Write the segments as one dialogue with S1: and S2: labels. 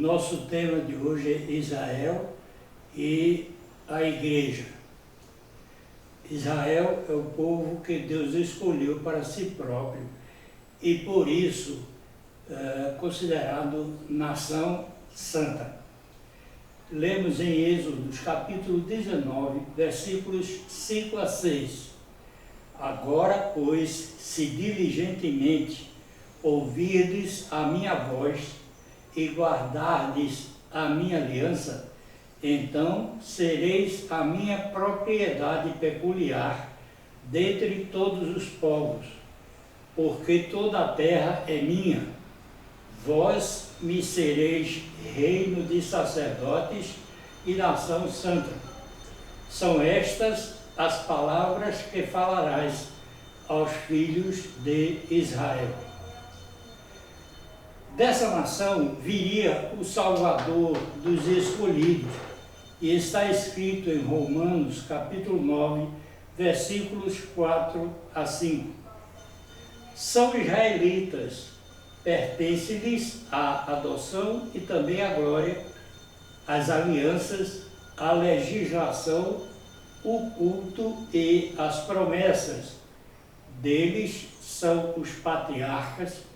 S1: Nosso tema de hoje é Israel e a Igreja. Israel é o povo que Deus escolheu para si próprio e por isso considerado nação santa. Lemos em Êxodo, capítulo 19, versículos 5 a 6. Agora, pois, se diligentemente ouvirdes a minha voz e guardardes a minha aliança, então sereis a minha propriedade peculiar dentre todos os povos, porque toda a terra é minha. Vós me sereis reino de sacerdotes e nação santa. São estas as palavras que falarás aos filhos de Israel. Dessa nação viria o Salvador dos escolhidos, e está escrito em Romanos, capítulo 9, versículos 4 a 5. São israelitas, pertence-lhes a adoção e também a glória, as alianças, a legislação, o culto e as promessas. Deles são os patriarcas,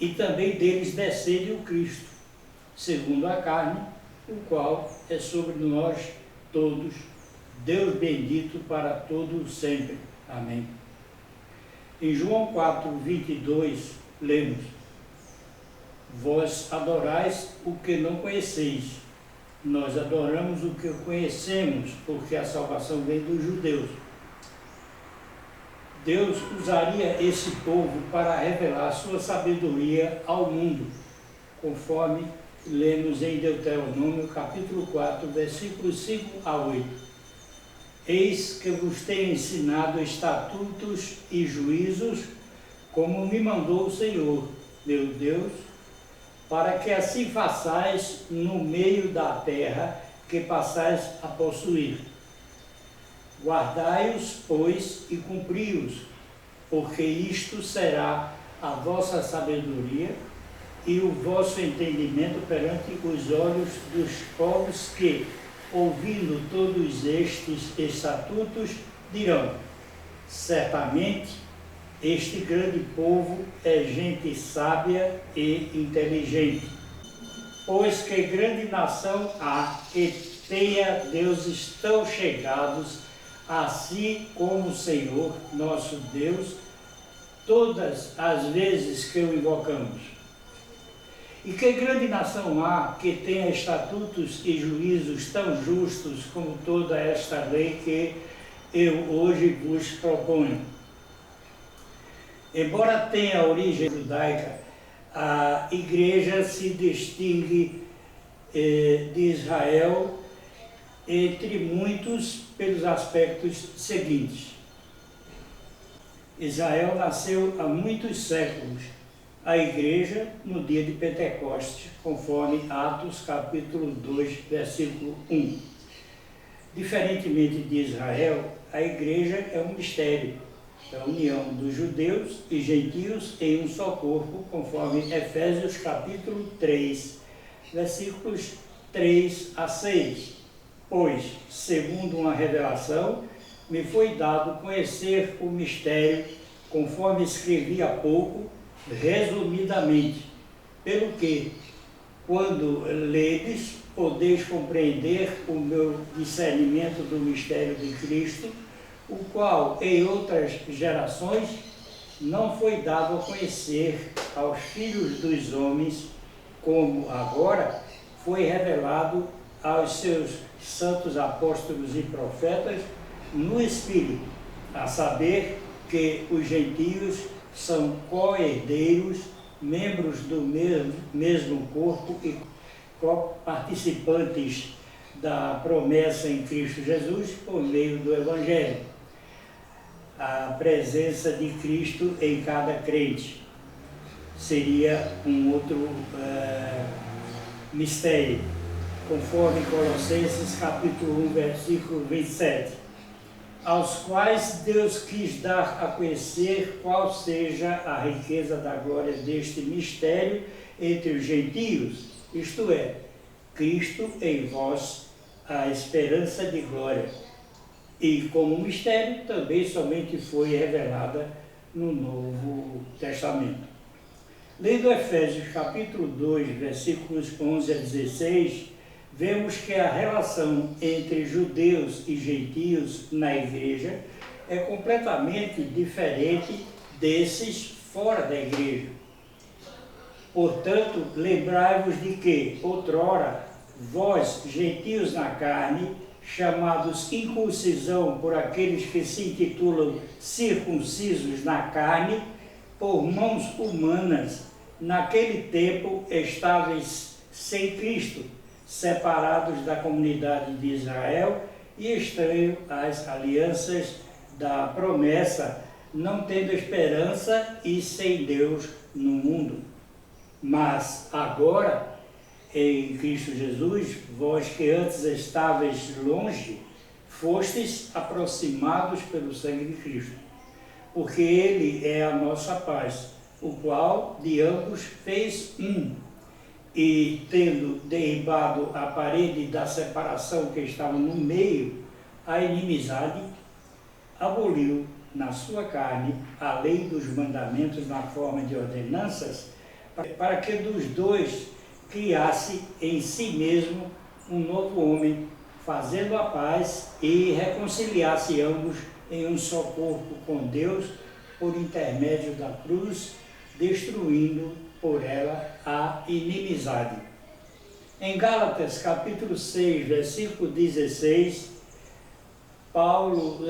S1: e também deles descende o Cristo, segundo a carne, o qual é sobre nós todos, Deus bendito para todo sempre. Amém. Em João 4, 22, lemos: Vós adorais o que não conheceis, nós adoramos o que conhecemos, porque a salvação vem dos judeus. Deus usaria esse povo para revelar sua sabedoria ao mundo, conforme lemos em Deuteronômio, capítulo 4, versículos 5 a 8. Eis que vos tenho ensinado estatutos e juízos, como me mandou o Senhor, meu Deus, para que assim façais no meio da terra que passais a possuir. Guardai-os, pois, e cumpri-os, porque isto será a vossa sabedoria e o vosso entendimento perante os olhos dos povos que, ouvindo todos estes estatutos, dirão: certamente este grande povo é gente sábia e inteligente. Pois que grande nação há que tenha deuses tão chegados, assim como o Senhor, nosso Deus, todas as vezes que o invocamos. E que grande nação há que tenha estatutos e juízos tão justos como toda esta lei que eu hoje vos proponho. Embora tenha origem judaica, a Igreja se distingue de Israel entre muitos pelos aspectos seguintes. Israel nasceu há muitos séculos, a Igreja no dia de Pentecostes, conforme Atos capítulo 2, versículo 1. Diferentemente de Israel, a Igreja é um mistério, é a união dos judeus e gentios em um só corpo, conforme Efésios capítulo 3, versículos 3 a 6. Pois, segundo uma revelação, me foi dado conhecer o mistério, conforme escrevi há pouco, resumidamente, pelo que, quando ledes, podeis compreender o meu discernimento do mistério de Cristo, o qual, em outras gerações, não foi dado a conhecer aos filhos dos homens, como agora foi revelado aos seus santos apóstolos e profetas no Espírito, a saber que os gentios são co-herdeiros, membros do mesmo corpo e participantes da promessa em Cristo Jesus por meio do Evangelho. A presença de Cristo em cada crente seria um outro mistério, conforme Colossenses capítulo 1, versículo 27, aos quais Deus quis dar a conhecer qual seja a riqueza da glória deste mistério entre os gentios, isto é, Cristo em vós, a esperança de glória. E como mistério também somente foi revelada no Novo Testamento. Lendo Efésios capítulo 2, versículos 11 a 16, vemos que a relação entre judeus e gentios na igreja é completamente diferente desses fora da igreja. Portanto, lembrai-vos de que, outrora, vós, gentios na carne, chamados incircuncisão por aqueles que se intitulam circuncisos na carne, por mãos humanas, naquele tempo estáveis sem Cristo, separados da comunidade de Israel e estranhos às alianças da promessa, não tendo esperança e sem Deus no mundo. Mas agora, em Cristo Jesus, vós que antes estáveis longe, fostes aproximados pelo sangue de Cristo, porque Ele é a nossa paz, o qual de ambos fez um, e tendo derribado a parede da separação que estava no meio, a inimizade, aboliu na sua carne a lei dos mandamentos na forma de ordenanças, para que dos dois criasse em si mesmo um novo homem, fazendo a paz e reconciliasse ambos em um só corpo com Deus, por intermédio da cruz, destruindo por ela a inimizade. Em Gálatas capítulo 6, versículo 16, Paulo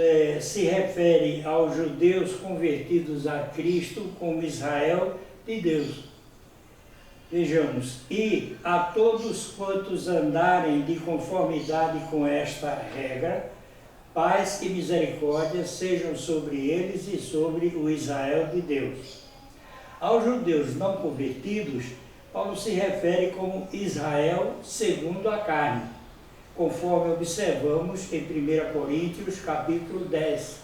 S1: se refere aos judeus convertidos a Cristo como Israel de Deus. Vejamos, e a todos quantos andarem de conformidade com esta regra, paz e misericórdia sejam sobre eles e sobre o Israel de Deus. Aos judeus não convertidos, Paulo se refere como Israel segundo a carne, conforme observamos em 1 Coríntios capítulo 10.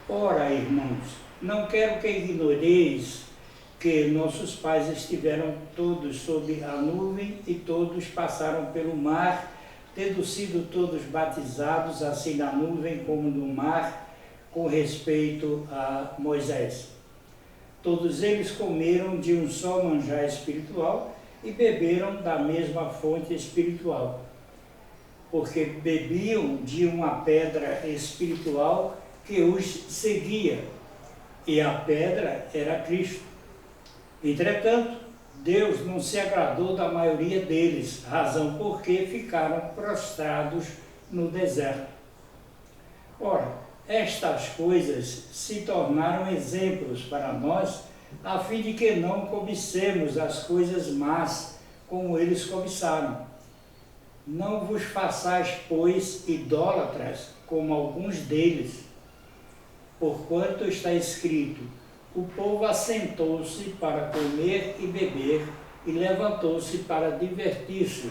S1: Ora, irmãos, não quero que ignoreis que nossos pais estiveram todos sob a nuvem e todos passaram pelo mar, tendo sido todos batizados assim na nuvem como no mar, com respeito a Moisés. Todos eles comeram de um só manjar espiritual e beberam da mesma fonte espiritual, porque bebiam de uma pedra espiritual que os seguia, e a pedra era Cristo. Entretanto, Deus não se agradou da maioria deles, razão por que ficaram prostrados no deserto. Ora, estas coisas se tornaram exemplos para nós, a fim de que não cobicemos as coisas más, como eles cobiçaram. Não vos façais, pois, idólatras, como alguns deles, porquanto está escrito: o povo assentou-se para comer e beber, e levantou-se para divertir-se.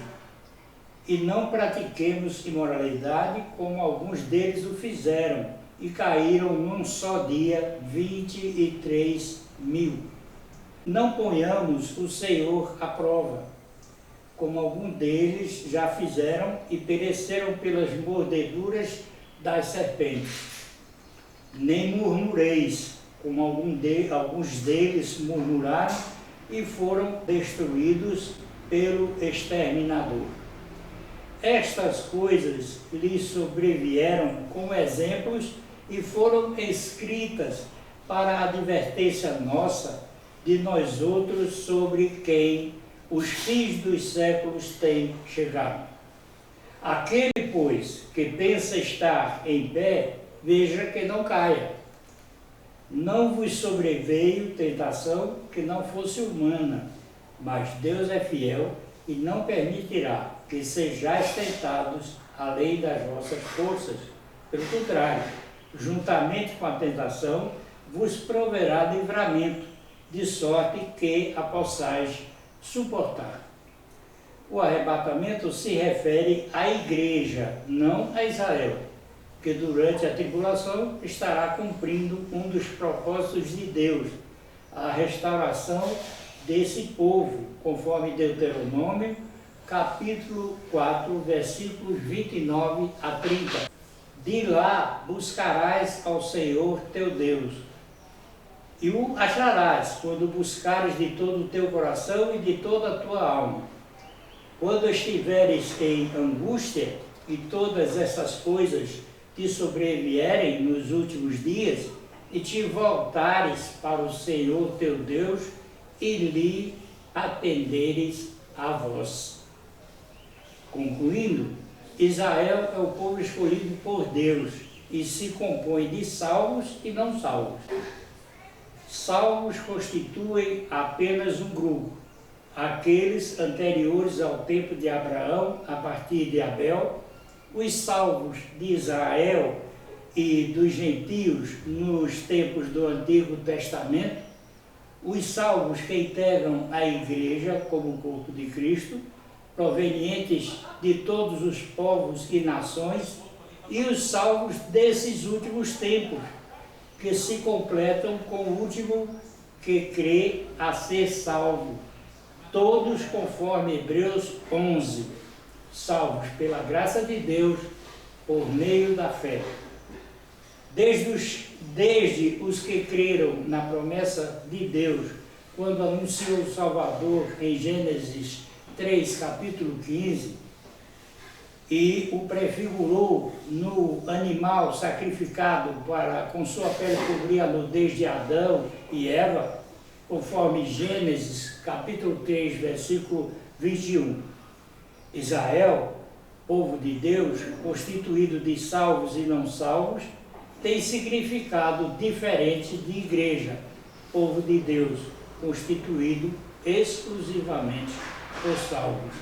S1: E não pratiquemos imoralidade, como alguns deles o fizeram, e caíram num só dia 23.000. Não ponhamos o Senhor à prova, como alguns deles já fizeram e pereceram pelas mordeduras das serpentes. Nem murmureis, como alguns deles murmuraram e foram destruídos pelo exterminador. Estas coisas lhes sobrevieram como exemplos e foram escritas para a advertência nossa, de nós outros, sobre quem os fins dos séculos têm chegado. Aquele, pois, que pensa estar em pé, veja que não caia. Não vos sobreveio tentação que não fosse humana, mas Deus é fiel e não permitirá que sejais tentados além das vossas forças. Pelo contrário, juntamente com a tentação, vos proverá livramento, de sorte que a possais suportar. O arrebatamento se refere à igreja, não a Israel, que durante a tribulação estará cumprindo um dos propósitos de Deus, a restauração desse povo, conforme Deuteronômio, capítulo 4, versículos 29 a 30. De lá buscarás ao Senhor teu Deus, e o acharás quando buscares de todo o teu coração e de toda a tua alma. Quando estiveres em angústia e todas essas coisas te sobrevierem nos últimos dias, e te voltares para o Senhor teu Deus, e lhe atenderes a voz. Concluindo, Israel é o povo escolhido por Deus e se compõe de salvos e não salvos. Salvos constituem apenas um grupo, aqueles anteriores ao tempo de Abraão, a partir de Abel, os salvos de Israel e dos gentios nos tempos do Antigo Testamento, os salvos que integram a igreja como o corpo de Cristo, provenientes de todos os povos e nações, e os salvos desses últimos tempos, que se completam com o último que crê a ser salvo, todos conforme Hebreus 11, salvos pela graça de Deus por meio da fé. Desde os que creram na promessa de Deus, quando anunciou o Salvador em Gênesis 3, capítulo 15, e o prefigurou no animal sacrificado para com sua pele cobrir a nudez de Adão e Eva, conforme Gênesis capítulo 3, versículo 21. Israel, povo de Deus, constituído de salvos e não salvos, tem significado diferente de igreja, povo de Deus, constituído exclusivamente por salvos.